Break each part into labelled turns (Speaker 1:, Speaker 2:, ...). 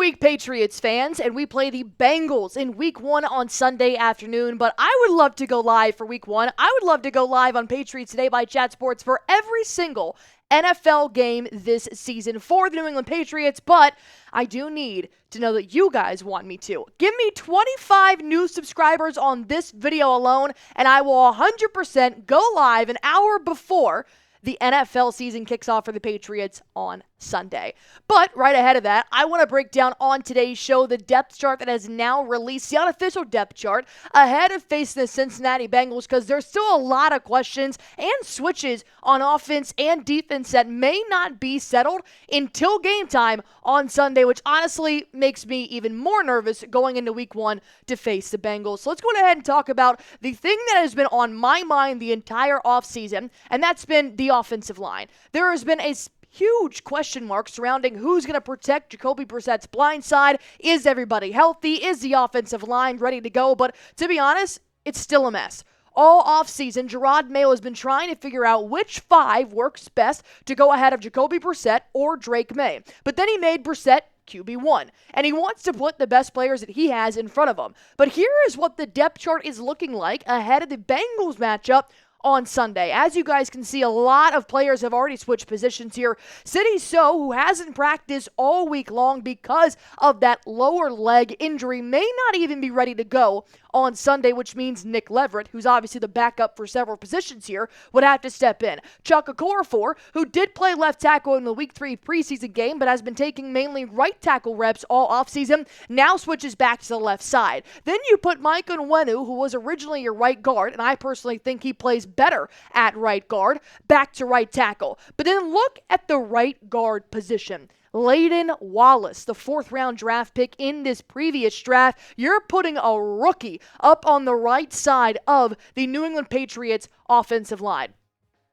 Speaker 1: week, Patriots fans, and we play the Bengals in Week 1 on Sunday afternoon, but I would love to go live for Week 1. I would love to go live on Patriots Today by Chat Sports for every single NFL game this season for the New England Patriots, but I do need to know that you guys want me to. Give me 25 new subscribers on this video alone, and I will 100% go live an hour before the NFL season kicks off for the Patriots on Sunday. But right ahead of that, I want to break down on today's show the depth chart that has now released, the unofficial depth chart, ahead of facing the Cincinnati Bengals, because there's still a lot of questions and switches on offense and defense that may not be settled until game time on Sunday, which honestly makes me even more nervous going into Week 1 to face the Bengals. So let's go ahead and talk about the thing that has been on my mind the entire offseason, and that's been the offensive line. There has been a huge question mark surrounding who's going to protect Jacoby Brissett's blind side. Is everybody healthy? Is the offensive line ready to go? But to be honest, it's still a mess. All offseason, Jerod Mayo has been trying to figure out which five works best to go ahead of Jacoby Brissett or Drake May. But then he made Brissett QB1, and he wants to put the best players that he has in front of him. But here is what the depth chart is looking like ahead of the Bengals matchup on Sunday. As you guys can see, a lot of players have already switched positions here. Sidy, who hasn't practiced all week long because of that lower leg injury, may not even be ready to go on Sunday, which means Nick Leverett, who's obviously the backup for several positions here, would have to step in. Chuck Okorafor, who did play left tackle in the Week 3 preseason game, but has been taking mainly right tackle reps all offseason, now switches back to the left side. Then you put Mike Onwenu, who was originally your right guard, and I personally think he plays better at right guard, back to right tackle. But then look at the right guard position. Layden Wallace, the 4th-round draft pick in this previous draft. You're putting a rookie up on the right side of the New England Patriots offensive line.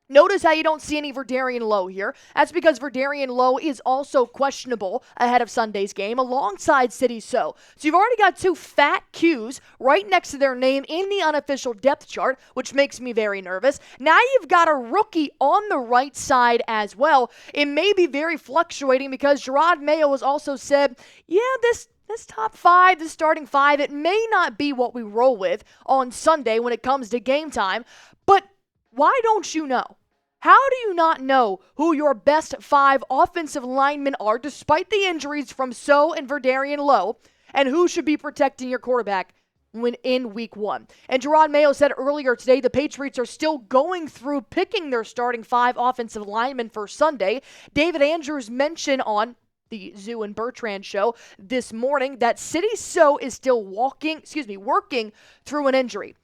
Speaker 1: Notice how you don't see any Verderian Lowe here. That's because Verderian Lowe is also questionable ahead of Sunday's game alongside Cidy. So you've already got two fat Qs right next to their name in the unofficial depth chart, which makes me very nervous. Now you've got a rookie on the right side as well. It may be very fluctuating because Jerod Mayo has also said, this top five, this starting five, it may not be what we roll with on Sunday when it comes to game time. But why don't you know? How do you not know who your best 5 offensive linemen are, despite the injuries from and Verderian Lowe, and who should be protecting your quarterback when in Week 1? And Jerod Mayo said earlier today the Patriots are still going through picking their starting 5 offensive linemen for Sunday. David Andrews mentioned on the Zoo and Bertrand show this morning that Cidy is still working through an injury.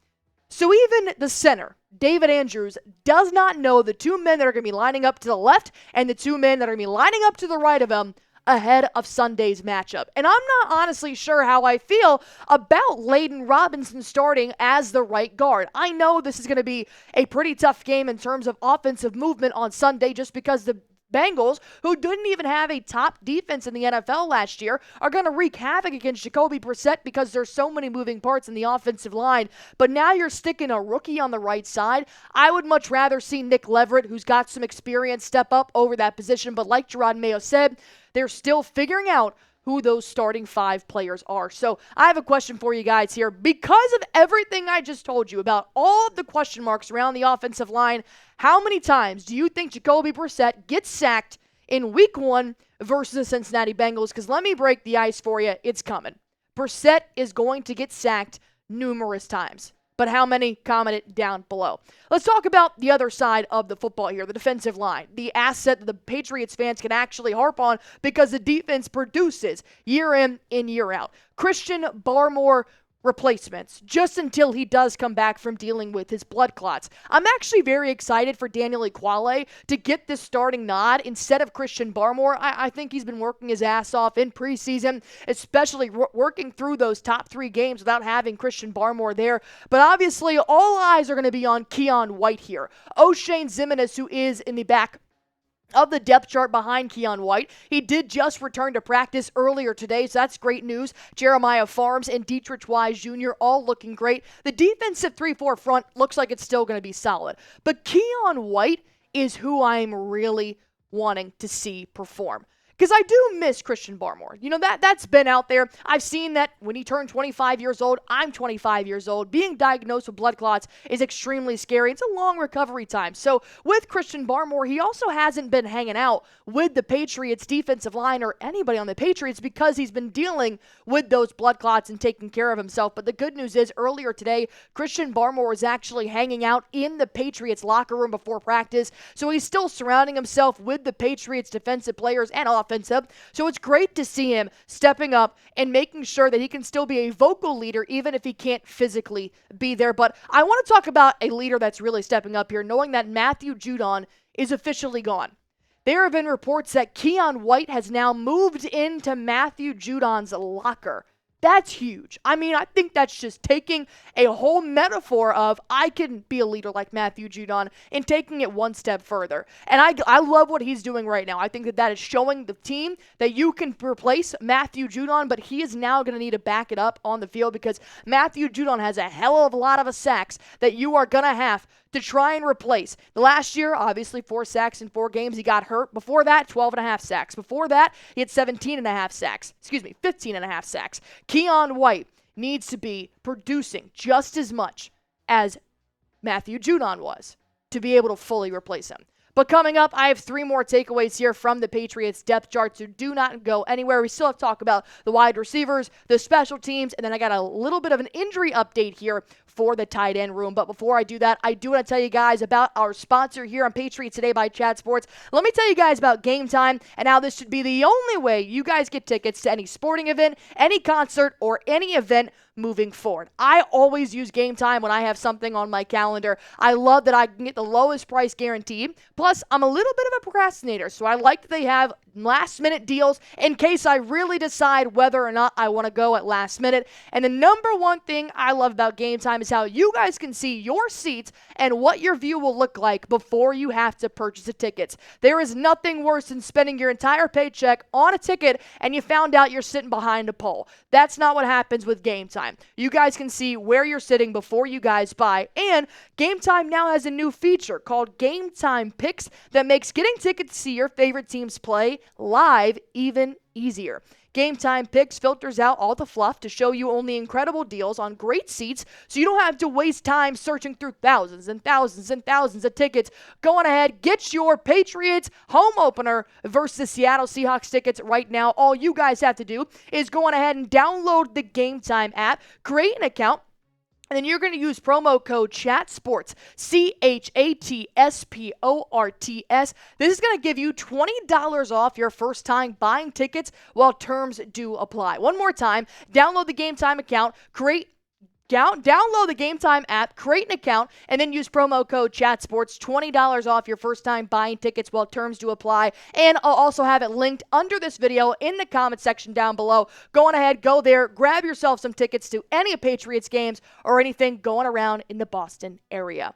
Speaker 1: So even the center, David Andrews, does not know the 2 men that are going to be lining up to the left and the 2 men that are going to be lining up to the right of him ahead of Sunday's matchup. And I'm not honestly sure how I feel about Layden Robinson starting as the right guard. I know this is going to be a pretty tough game in terms of offensive movement on Sunday just because the Bengals, who didn't even have a top defense in the NFL last year, are going to wreak havoc against Jacoby Brissett because there's so many moving parts in the offensive line. But now you're sticking a rookie on the right side. I would much rather see Nick Leverett, who's got some experience, step up over that position. But like Jerod Mayo said, they're still figuring out who those starting 5 players are. So I have a question for you guys here. Because of everything I just told you about all of the question marks around the offensive line, how many times do you think Jacoby Brissett gets sacked in Week 1 versus the Cincinnati Bengals? Because let me break the ice for you. It's coming. Brissett is going to get sacked numerous times. But how many? Comment it down below. Let's talk about the other side of the football here, the defensive line, the asset that the Patriots fans can actually harp on because the defense produces year in and year out. Christian Barmore replacements just until he does come back from dealing with his blood clots. I'm actually very excited for Daniel Ekuale to get this starting nod instead of Christian Barmore. I think he's been working his ass off in preseason, especially working through those top 3 games without having Christian Barmore there. But obviously, all eyes are going to be on Keion White here. O'Shane Ximines, who is in the back of the depth chart behind Keion White. He did just return to practice earlier today, so that's great news. Jeremiah Farms and Dietrich Wise Jr. all looking great. The defensive 3-4 front looks like it's still going to be solid. But Keion White is who I'm really wanting to see perform. because I do miss Christian Barmore. You know, that's been out there. I've seen that when he turned 25 years old, I'm 25 years old. Being diagnosed with blood clots is extremely scary. It's a long recovery time. So with Christian Barmore, he also hasn't been hanging out with the Patriots defensive line or anybody on the Patriots because he's been dealing with those blood clots and taking care of himself. But the good news is earlier today, Christian Barmore was actually hanging out in the Patriots locker room before practice. So he's still surrounding himself with the Patriots defensive players and offensive. So it's great to see him stepping up and making sure that he can still be a vocal leader even if he can't physically be there. But I want to talk about a leader that's really stepping up here, knowing that Matthew Judon is officially gone. There have been reports that Keion White has now moved into Matthew Judon's locker. That's huge. I mean, I think that's just taking a whole metaphor of I can be a leader like Matthew Judon and taking it one step further. And I love what he's doing right now. I think that is showing the team that you can replace Matthew Judon, but he is now going to need to back it up on the field because Matthew Judon has a hell of a lot of sacks that you are going to have to try and replace. The last year, obviously, 4 sacks in 4 games. He got hurt. Before that, 12.5 sacks. Before that, he had 17.5 sacks. 15.5 sacks. Keion White needs to be producing just as much as Matthew Judon was to be able to fully replace him. But coming up, I have 3 more takeaways here from the Patriots depth chart, so do not go anywhere. We still have to talk about the wide receivers, the special teams, and then I got a little bit of an injury update here for the tight end room. But before I do that, I do want to tell you guys about our sponsor here on Patriots Today by Chat Sports. Let me tell you guys about GameTime and how this should be the only way you guys get tickets to any sporting event, any concert, or any event moving forward. I always use GameTime when I have something on my calendar. I love that I can get the lowest price guaranteed. Plus, I'm a little bit of a procrastinator, so I like that they have last-minute deals in case I really decide whether or not I want to go at last minute. And the number one thing I love about GameTime is how you guys can see your seats and what your view will look like before you have to purchase the tickets. There is nothing worse than spending your entire paycheck on a ticket and you found out you're sitting behind a pole. That's not what happens with GameTime. You guys can see where you're sitting before you guys buy, and GameTime now has a new feature called GameTime Picks that makes getting tickets to see your favorite teams play live even easier. GameTime Picks filters out all the fluff to show you only incredible deals on great seats so you don't have to waste time searching through thousands and thousands and thousands of tickets. Go on ahead, get your Patriots home opener versus Seattle Seahawks tickets right now. All you guys have to do is go on ahead and download the GameTime app, create an account, and then you're going to use promo code CHATSPORTS, CHATSPORTS. This is going to give you $20 off your first time buying tickets while terms do apply. One more time, download the GameTime account, download the GameTime app, create an account, and then use promo code CHATSPORTS, $20 off your first time buying tickets while terms do apply. And I'll also have it linked under this video in the comment section down below. Go on ahead, go there, grab yourself some tickets to any of Patriots games or anything going around in the Boston area.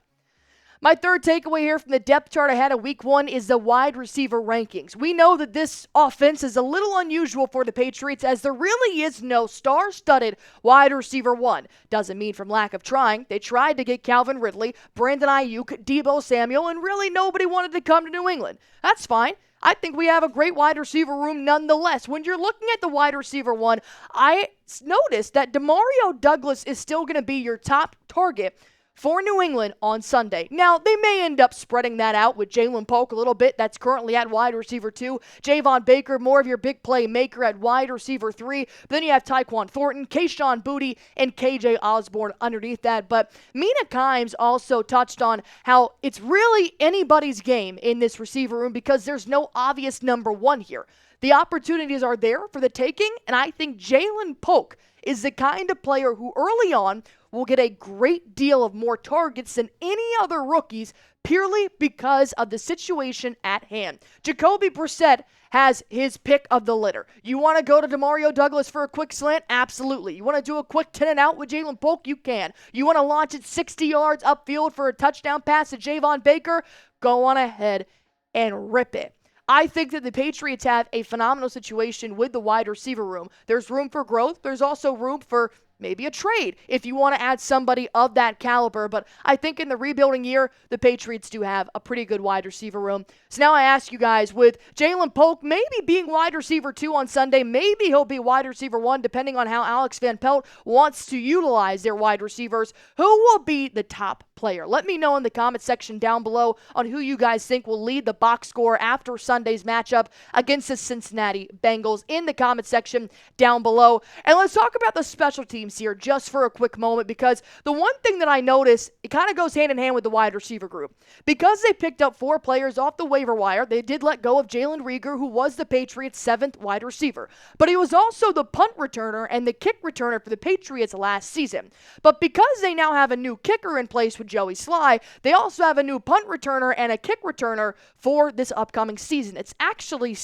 Speaker 1: My third takeaway here from the depth chart ahead of week 1 is the wide receiver rankings. We know that this offense is a little unusual for the Patriots as there really is no star-studded wide receiver 1. Doesn't mean from lack of trying. They tried to get Calvin Ridley, Brandon Ayuk, Deebo Samuel, and really nobody wanted to come to New England. That's fine. I think we have a great wide receiver room nonetheless. When you're looking at the wide receiver 1, I noticed that DeMario Douglass is still going to be your top target for New England on Sunday. Now, they may end up spreading that out with Ja'Lynn Polk a little bit. That's currently at wide receiver 2. Javon Baker, more of your big play maker at wide receiver 3. But then you have Tyquan Thornton, Kayshon Boutte, and KJ Osborne underneath that. But Mina Kimes also touched on how it's really anybody's game in this receiver room because there's no obvious number 1 here. The opportunities are there for the taking, and I think Ja'Lynn Polk is the kind of player who early on will get a great deal of more targets than any other rookies purely because of the situation at hand. Jacoby Brissett has his pick of the litter. You want to go to DeMario Douglass for a quick slant? Absolutely. You want to do a quick 10 and out with Ja'Lynn Polk? You can. You want to launch it 60 yards upfield for a touchdown pass to Javon Baker? Go on ahead and rip it. I think that the Patriots have a phenomenal situation with the wide receiver room. There's room for growth. There's also room for maybe a trade if you want to add somebody of that caliber. But I think in the rebuilding year, the Patriots do have a pretty good wide receiver room. So now I ask you guys, with Ja'Lynn Polk maybe being wide receiver 2 on Sunday, maybe he'll be wide receiver 1 depending on how Alex Van Pelt wants to utilize their wide receivers. Who will be the top player? Let me know in the comment section down below on who you guys think will lead the box score after Sunday's matchup against the Cincinnati Bengals in the comment section down below. And let's talk about the special teams here just for a quick moment, because the one thing that I noticed, it kind of goes hand in hand with the wide receiver group. Because they picked up 4 players off the waiver wire, they did let go of Jalen Reagor, who was the Patriots' 7th wide receiver. But he was also the punt returner and the kick returner for the Patriots last season. But because they now have a new kicker in place with Joey Sly, they also have a new punt returner and a kick returner for this upcoming season. It's actually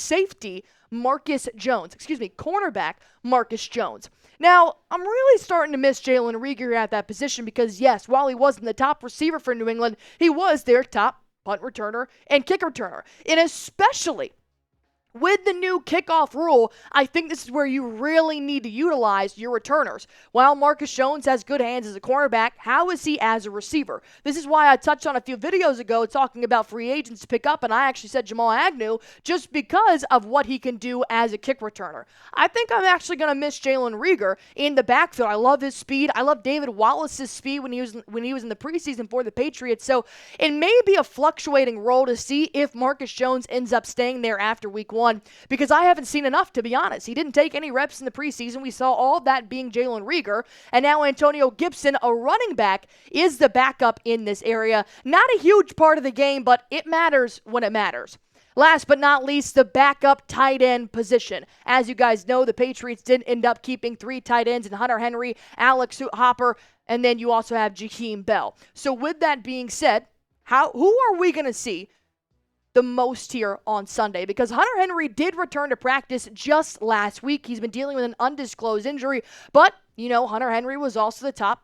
Speaker 1: cornerback Marcus Jones. Now, I'm really starting to miss Jalen Reagor at that position because, yes, while he wasn't the top receiver for New England, he was their top punt returner and kick returner. And especially with the new kickoff rule, I think this is where you really need to utilize your returners. While Marcus Jones has good hands as a cornerback, how is he as a receiver? This is why I touched on a few videos ago talking about free agents to pick up, and I actually said Jamal Agnew just because of what he can do as a kick returner. I think I'm actually going to miss Jalen Reagor in the backfield. I love his speed. I love David Wallace's speed when he was in the preseason for the Patriots. So it may be a fluctuating role to see if Marcus Jones ends up staying there after week 1. Because I haven't seen enough, to be honest. He didn't take any reps in the preseason. We saw all that being Jalen Reagor. And now Antonio Gibson, a running back, is the backup in this area. Not a huge part of the game, but it matters when it matters. Last but not least, the backup tight end position. As you guys know, the Patriots did end up keeping 3 tight ends in Hunter Henry, Alex Hopper, and then you also have Jaheim Bell. So with that being said, who are we going to see the most here on Sunday? Because Hunter Henry did return to practice just last week. He's been dealing with an undisclosed injury, but, Hunter Henry was also the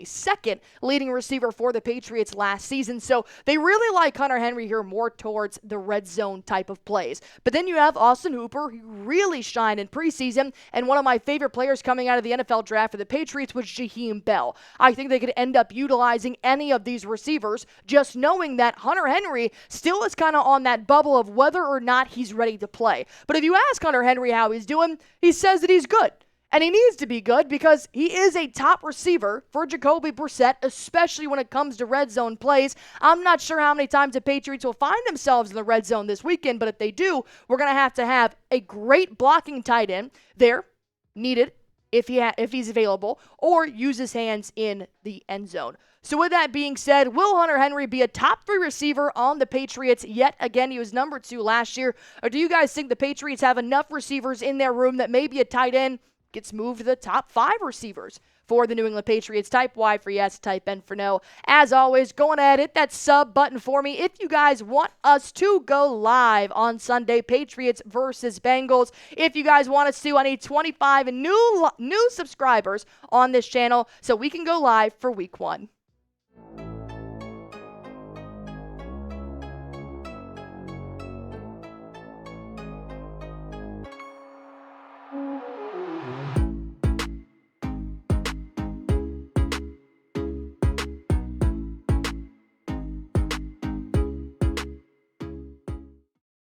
Speaker 1: second leading receiver for the Patriots last season. So they really like Hunter Henry here more towards the red zone type of plays. But then you have Austin Hooper, who really shined in preseason, and one of my favorite players coming out of the NFL draft for the Patriots was Jaheim Bell. I think they could end up utilizing any of these receivers, just knowing that Hunter Henry still is kind of on that bubble of whether or not he's ready to play. But if you ask Hunter Henry how he's doing, he says that he's good. And he needs to be good because he is a top receiver for Jacoby Brissett, especially when it comes to red zone plays. I'm not sure how many times the Patriots will find themselves in the red zone this weekend, but if they do, we're going to have a great blocking tight end there, needed if he's available, or use his hands in the end zone. So with that being said, will Hunter Henry be a top 3 receiver on the Patriots yet again? He was number 2 last year. Or do you guys think the Patriots have enough receivers in their room that maybe a tight end gets moved to the top 5 receivers for the New England Patriots? Type Y for yes, type N for no. As always, go ahead, hit that sub button for me if you guys want us to go live on Sunday, Patriots versus Bengals. If you guys want us to, I need 25 new subscribers on this channel so we can go live for week 1.